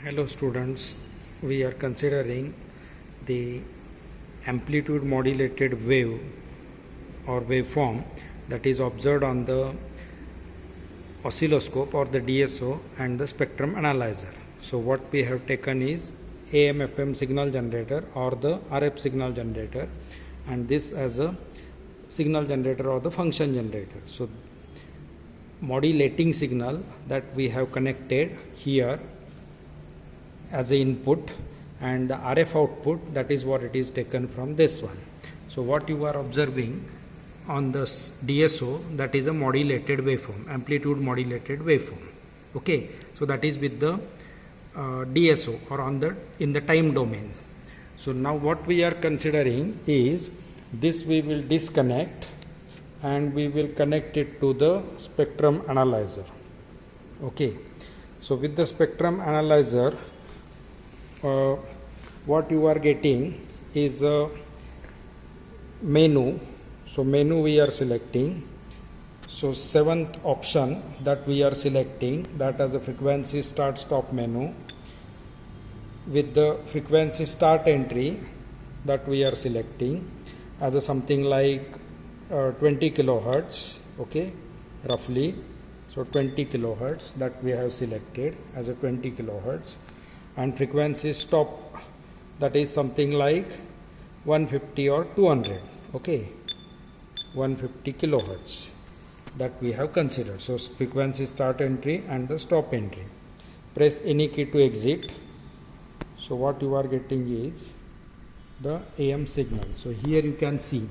Hello students, we are considering the amplitude modulated wave or waveform that is observed on the oscilloscope or the DSO and the spectrum analyzer. So what we have taken is AM FM signal generator or the RF signal generator, and this as a signal generator or the function generator. So modulating signal that we have connected here as a input, and the RF output, that is what it is taken from this one. So what you are observing on the DSO, that is a modulated waveform, amplitude modulated waveform. Okay, so that is with the DSO or in the time domain. So now what we are considering is this we will disconnect and we will connect it to the spectrum analyzer. Okay, so with the spectrum analyzer, what you are getting is a menu. So menu we are selecting. So seventh option that we are selecting, that as a frequency start stop menu, with the frequency start entry that we are selecting as a something like 20 kilohertz. Okay, roughly. So 20 kilohertz that we have selected as a 20 kilohertz, and frequency stop, that is something like 150 or 200. Okay, 150 kilohertz that we have considered. So frequency start entry and the stop entry. Press any key to exit. So what you are getting is the AM signal. So here you can see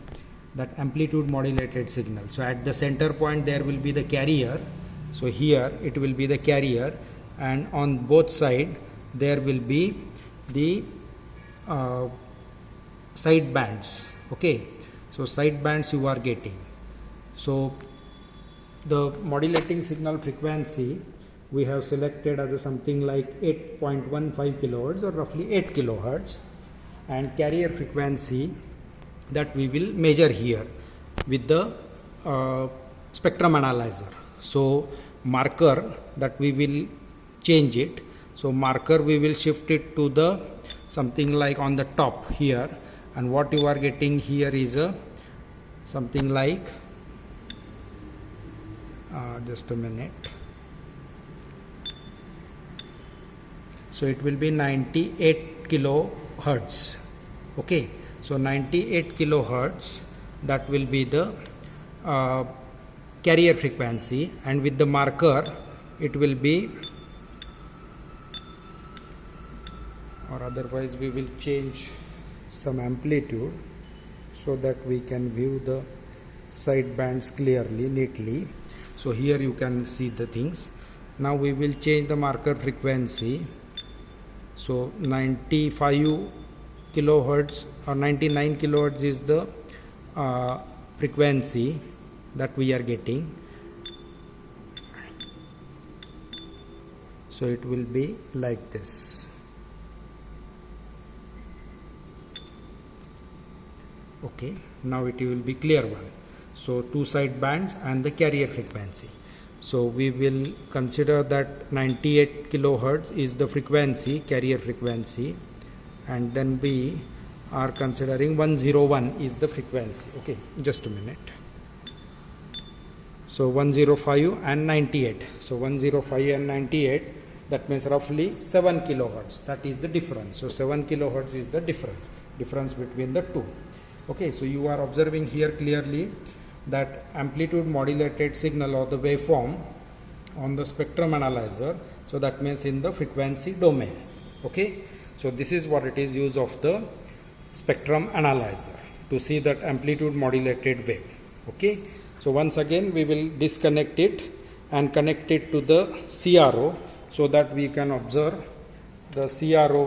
that amplitude modulated signal. So at the center point there will be the carrier. So here it will be the carrier, and on both sides there will be the side bands. Okay, so side bands you are getting. So the modulating signal frequency we have selected as a something like 8.15 kilohertz or roughly 8 kilohertz, and carrier frequency that we will measure here with the spectrum analyzer. So marker that we will change it. So marker we will shift it to the something like on the top here, and what you are getting here is a something like just a minute. So it will be 98 kilohertz. Okay, so 98 kilohertz, that will be the carrier frequency, and with the marker it will be, or otherwise we will change some amplitude so that we can view the side bands clearly, neatly. So here you can see the things. Now we will change the marker frequency. So 95 kilohertz or 99 kilohertz is the frequency that we are getting. So it will be like this. Okay, now it will be clear one. So two side bands and the carrier frequency. So we will consider that 98 kilohertz is the frequency, carrier frequency, and then we are considering 101 is the frequency. Okay, just a minute. So 105 and 98. So 105 and 98, that means roughly 7 kilohertz. That is the difference. So 7 kilohertz is the difference between the two. Okay, so you are observing here clearly that amplitude modulated signal or the waveform on the spectrum analyzer. So that means in the frequency domain. Okay, so this is what it is use of the spectrum analyzer to see that amplitude modulated wave. Okay, so once again we will disconnect it and connect it to the CRO so that we can observe the CRO